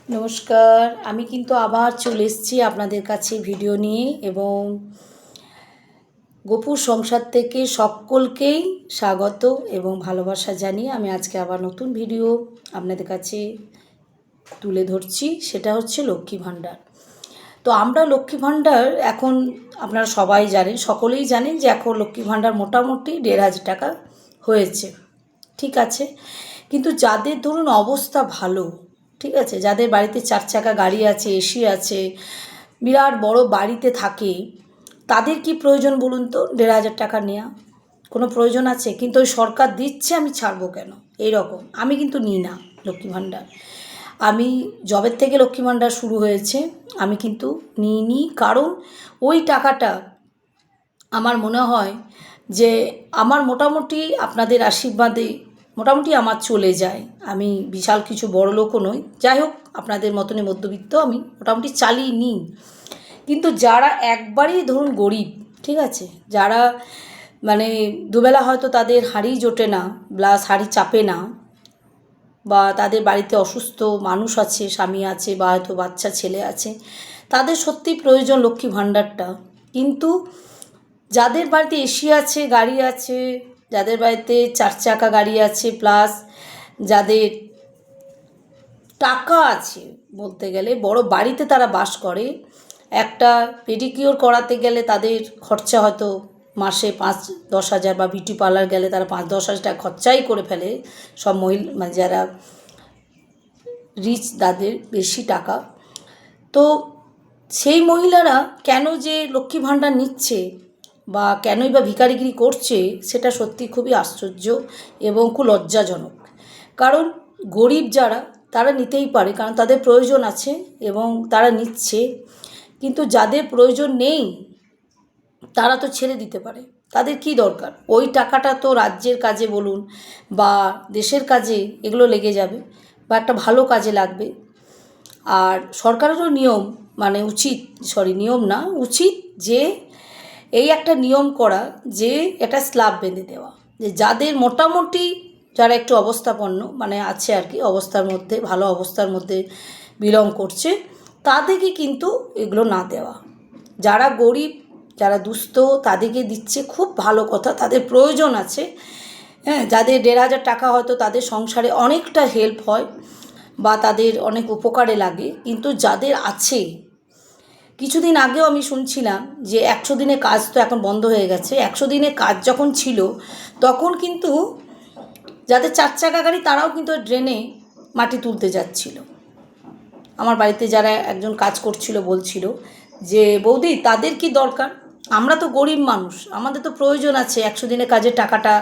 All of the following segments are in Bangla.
নমস্কার। আমি কিন্তু আবার চলে এসেছি আপনাদের কাছে ভিডিও নিয়ে এবং গোপুর সংসার থেকে সকলকেই স্বাগত এবং ভালোবাসা জানিয়ে আমি আজকে আবার নতুন ভিডিও আপনাদের কাছে তুলে ধরছি। সেটা হচ্ছে লক্ষ্মী ভাণ্ডার। তো আমরা লক্ষ্মী ভাণ্ডার এখন আপনারা সবাই জানেন, সকলেই জানেন যে এখন লক্ষ্মী ভাণ্ডার মোটামুটি ১,৫০০ টাকা হয়েছে। ঠিক আছে, কিন্তু যাদের ধরুন অবস্থা ভালো, ঠিক আছে, যাদের বাড়িতে ৪ চাকা গাড়ি আছে, এসি আছে, বিরাট বড় বাড়িতে থাকে, তাদের কি প্রয়োজন বলুন তো ১,৫০০ টাকা নেওয়া? কোনো প্রয়োজন আছে? কিন্তু ওই সরকার দিচ্ছে, আমি ছাড়বো কেন? এই রকম আমি কিন্তু নিই না লক্ষ্মী ভাণ্ডার। আমি যবের থেকে লক্ষ্মী ভাণ্ডার শুরু হয়েছে আমি কিন্তু নিইনি, কারণ ওই টাকাটা আমার মনে হয় যে আমার মোটামুটি আপনাদের আশীর্বাদে মোটামুটি আমার চলে যায়। আমি বিশাল কিছু বড়লোকও নই, যাই হোক আপনাদের মতনই মধ্যবিত্ত, আমি মোটামুটি চালিয়ে নিই। কিন্তু যারা একবারেই ধরুন গরিব, ঠিক আছে, যারা মানে দুবেলা হয়তো তাদের হাঁড়ি জোটে না, প্লাস হাঁড়ি চাপে না, বা তাদের বাড়িতে অসুস্থ মানুষ আছে, স্বামী আছে, বা হয়তো বাচ্চা ছেলে আছে, তাদের সত্যি প্রয়োজন লক্ষ্মী ভাণ্ডারটা। কিন্তু যাদের বাড়িতে এসি আছে, গাড়ি আছে, যাদের বাড়িতে ৪ চাকা গাড়ি আছে, প্লাস যাদের টাকা আছে, বলতে গেলে বড় বাড়িতে তারা বাস করে, একটা পেডিকিওর করাতে গেলে তাদের খরচা হয়তো মাসে ৫-১০ হাজার, বা বিউটি পার্লার গেলে তারা ৫-১০ হাজার টাকা খরচাই করে ফেলে সব মহিলা, মানে যারা রিচ, তাদের বেশি টাকা। তো সেই মহিলারা কেন যে লক্ষ্মী ভাণ্ডার নিচ্ছে বা কেনই বা ভিখারিগিরি করছে, সেটা সত্যি খুবই আশ্চর্য এবং খুব লজ্জাজনক। কারণ গরিব যারা, তারা নিতেই পারে, কারণ তাদের প্রয়োজন আছে এবং তারা নিচ্ছে। কিন্তু যাদের প্রয়োজন নেই তারা তো ছেড়ে দিতে পারে, তাদের কি দরকার? ওই টাকাটা তো রাজ্যের কাজে বলুন বা দেশের কাজে এগুলো লেগে যাবে, বা একটা ভালো কাজে লাগবে। আর সরকারেরও নিয়ম, মানে উচিত, নিয়ম না, উচিত যে এই একটা নিয়ম করা, যে এটা স্ল্যাব বেঁধে দেওয়া, যে যাদের মোটামুটি, যারা একটু অবস্থাপন্ন মানে আছে আর কি, অবস্থার মধ্যে, ভালো অবস্থার মধ্যে বিলং করছে, তাদেরকে কিন্তু এগুলো না দেওয়া। যারা গরিব, যারা দুস্থ, তাদেরকে দিচ্ছে, খুব ভালো কথা, তাদের প্রয়োজন আছে। হ্যাঁ, যাদের ১,৫০০ টাকা হয়তো তাদের সংসারে অনেকটা হেল্প হয় বা তাদের অনেক উপকারে লাগে। কিন্তু যাদের আছে, কিছুদিন আগেও আমি শুনছিলাম যে ১০০ দিনে কাজ তো এখন বন্ধ হয়ে গেছে। ১০০ দিনে কাজ যখন ছিল, তখন কিন্তু যাদের ৪ চাকা গাড়ি, তারাও কিন্তু ড্রেনে মাটি তুলতে যাচ্ছিল। আমার বাড়িতে যারা একজন কাজ করছিল বলছিল যে বৌদি, তাদের কি দরকার? আমরা তো গরিব মানুষ, আমাদের তো প্রয়োজন আছে, ১০০ দিনে কাজের টাকাটা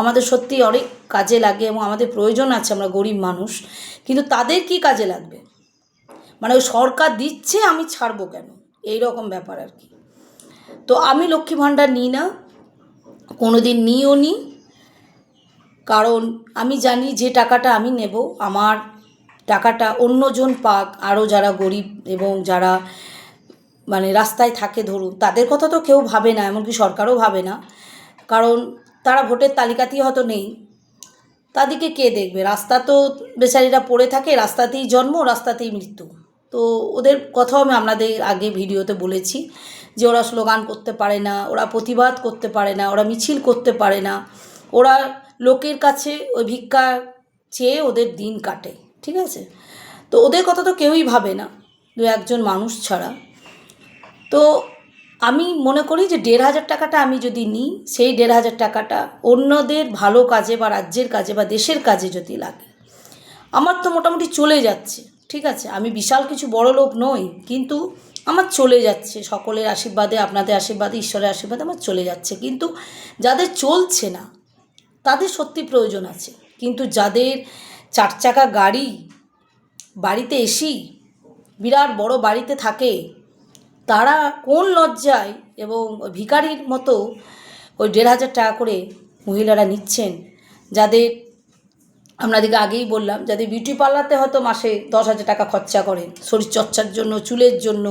আমাদের সত্যি অনেক কাজে লাগে এবং আমাদের প্রয়োজন আছে, আমরা গরিব মানুষ। কিন্তু তাদের কি কাজে লাগবে? মানে ওই সরকার দিচ্ছে, আমি ছাড়বো কেন? এই রকম ব্যাপার আর কি। তো আমি লক্ষ্মী ভাণ্ডার নিই না, কোনো দিন নিইও নি, কারণ আমি জানি যে টাকাটা আমি নেব, আমার টাকাটা অন্যজন পাক, আরও যারা গরিব এবং যারা মানে রাস্তায় থাকে ধরুন, তাদের কথা তো কেউ ভাবে না, এমনকি সরকারও ভাবে না, কারণ তারা ভোটের তালিকাতেই হয়তো নেই। তাদেরকে কে দেখবে? রাস্তা তো বেচারিরা পড়ে থাকে, রাস্তাতেই জন্ম, রাস্তাতেই মৃত্যু। তো ওদের কথাও আমি আপনাদের আগে ভিডিওতে বলেছি যে ওরা স্লোগান করতে পারে না, ওরা প্রতিবাদ করতে পারে না, ওরা মিছিল করতে পারে না, ওরা লোকের কাছে ওই ভিক্ষা চেয়ে ওদের দিন কাটে, ঠিক আছে? তো ওদের কথা তো কেউই ভাবে না, দু একজন মানুষ ছাড়া। তো আমি মনে করি যে ১,৫০০ টাকাটা আমি যদি নিই, সেই ১,৫০০ টাকাটা অন্যদের ভালো কাজে বা রাজ্যের কাজে বা দেশের কাজে যদি লাগে, আমার তো মোটামুটি চলে যাচ্ছে, ঠিক আছে? আমি বিশাল কিছু বড় লোক নই, কিন্তু আমার চলে যাচ্ছে সকলের আশীর্বাদে, আপনাদের আশীর্বাদে, ঈশ্বরের আশীর্বাদে আমার চলে যাচ্ছে। কিন্তু যাদের চলছে না, তাদের সত্যি প্রয়োজন আছে। কিন্তু যাদের ৪ চাকা গাড়ি, বাড়িতে এসি, বিরাট বড় বাড়িতে থাকে, তারা কোন লজ্জায় এবং ভিখারির মতো ওই ১,৫০০ টাকা করে মহিলারা নিচ্ছেন? যাদের, আপনাদেরকে আগেই বললাম, যাদের বিউটি পার্লারতে হয়তো মাসে ১০,০০০ টাকা খরচা করেন শরীরচর্চার জন্য, চুলের জন্য,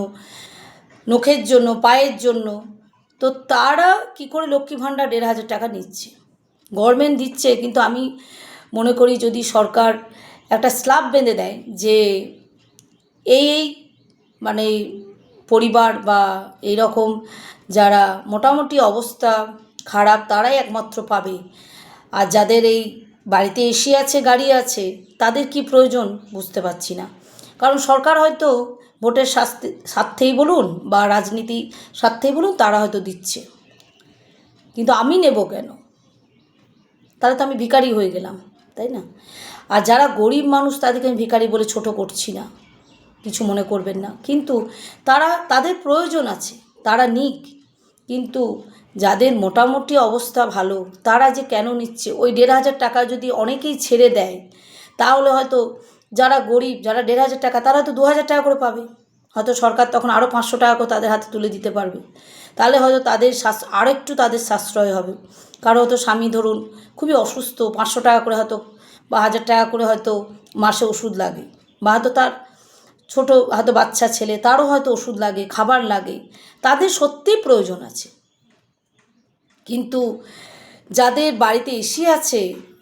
নখের জন্য, পায়ের জন্য, তো তারা কি করে লক্ষ্মী ভাণ্ডার ১,৫০০ টাকা নিচ্ছে? গভর্নমেন্ট দিচ্ছে, কিন্তু আমি মনে করি যদি সরকার একটা স্ল্যাব বেঁধে দেয় যে এই মানে পরিবার বা এই রকম যারা মোটামুটি অবস্থা খারাপ তারাই একমাত্র পাবে। আর যাদের এই বাড়িতে এসি আছে, গাড়ি আছে, তাদের কি প্রয়োজন বুঝতে পারছি না। কারণ সরকার হয়তো ভোটের স্বার্থেই বলুন বা রাজনীতি স্বার্থেই বলুন তারা হয়তো দিচ্ছে, কিন্তু আমি নেব কেন? তাহলে তো আমি ভিখারি হয়ে গেলাম, তাই না? আর যারা গরিব মানুষ তাদেরকে আমি ভিখারি বলে ছোট করছি না, কিছু মনে করবেন না, কিন্তু তাদের প্রয়োজন আছে, তারা নিক। কিন্তু যাদের মোটামুটি অবস্থা ভালো তারা যে কেন নিচ্ছে? ওই 1,500 টাকা যদি অনেকেই ছেড়ে দেয় তাহলে হয়তো যারা গরিব, যারা 1,500 টাকা, তারা হয়তো 2,000 টাকা করে পাবে। হয়তো সরকার তখন আরও 500 টাকা করে তাদের হাতে তুলে দিতে পারবে। তাহলে হয়তো তাদের আরও একটু তাদের সাশ্রয় হবে। কারো হয়তো স্বামী ধরুন খুবই অসুস্থ, 500 টাকা করে হয়তো বা 1,000 টাকা করে হয়তো মাসে ওষুধ লাগে, বা হয়তো তার ছোটো হয়তো বাচ্চা ছেলে, তারও হয়তো ওষুধ লাগে, খাবার লাগে, তাদের সত্যিই প্রয়োজন আছে। কিন্তু যাদের বাড়িতে এসি আছে,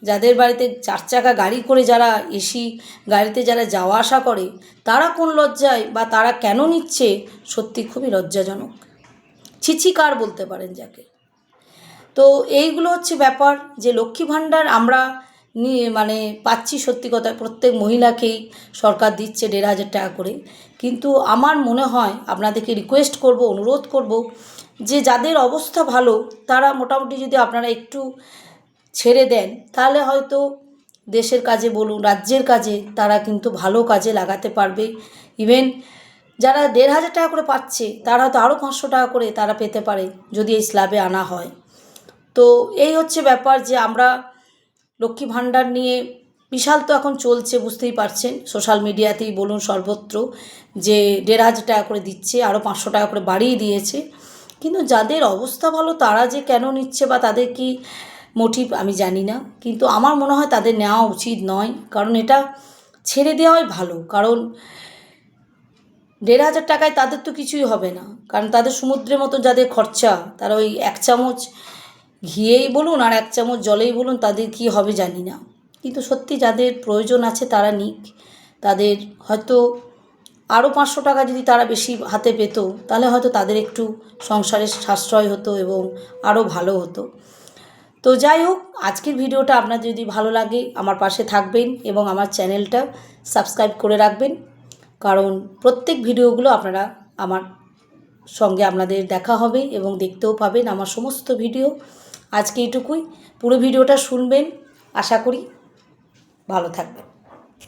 যাদের বাড়িতে 4 চাকা গাড়ি করে যারা এসি গাড়িতে যারা যাওয়া আসা করে, তারা কোন লজ্জায় বা তারা কেন নিচ্ছে? সত্যি খুবই লজ্জাজনক। ছিছিকার বলতে পারেন যাকে। তো এইগুলো হচ্ছে ব্যাপার, যে লক্ষ্মী ভাণ্ডার আমরা মানে পাচ্ছি, সত্যি কথা প্রত্যেক মহিলাকেই সরকার দিচ্ছে 1,500 টাকা করে। কিন্তু আমার মনে হয় আপনাদেরকে রিকোয়েস্ট করব, অনুরোধ করব, যে যাদের অবস্থা ভালো তারা মোটামুটি যদি আপনারা একটু ছেড়ে দেন তাহলে হয়তো দেশের কাজে বলুন, রাজ্যের কাজে তারা কিন্তু ভালো কাজে লাগাতে পারবে। ইভেন যারা 1,500 টাকা করে পাচ্ছে তারা হয়তো আরও 500 টাকা করে তারা পেতে পারে যদি এই স্ল্যাবে আনা হয়। তো এই হচ্ছে ব্যাপার, যে আমরা লক্ষ্মী ভাণ্ডার নিয়ে বিশাল তো এখন চলছে, বুঝতেই পারছেন, সোশ্যাল মিডিয়াতেই বলুন সর্বত্র, যে 1,500 টাকা করে দিচ্ছে, আরও 500 টাকা করে বাড়িয়ে দিয়েছে। কিন্তু যাদের অবস্থা ভালো তারা যে কেন নিচ্ছে বা তাদের কি মোটিভ আমি জানি না, কিন্তু আমার মনে হয় তাদের নেওয়া উচিত নয়। কারণ এটা ছেড়ে দেওয়াই ভালো। কারণ 1,500 টাকায় তাদের তো কিছুই হবে না। কারণ তাদের সমুদ্রের মতো যাদের খরচা, তারা ওই 1 চামচ ঘিয়েই বলুন আর 1 চামচ জলেই বলুন তাদের কি হবে জানি না। কিন্তু সত্যি যাদের প্রয়োজন আছে তারা নিক। তাদের হয়তো আরও 500 টাকা যদি তারা বেশি হাতে পেত তাহলে হয়তো তাদের একটু সংসারের সাশ্রয় হতো এবং আরও ভালো হতো। তো যাই হোক, আজকের ভিডিওটা আপনার যদি ভালো লাগে আমার পাশে থাকবেন এবং আমার চ্যানেলটা সাবস্ক্রাইব করে রাখবেন। কারণ প্রত্যেক ভিডিওগুলো আপনারা আমার সঙ্গে আপনাদের দেখা হবে এবং দেখতেও পাবেন আমার সমস্ত ভিডিও। আজকে এইটুকুই, পুরো ভিডিওটা শুনবেন, আশা করি ভালো থাকবেন।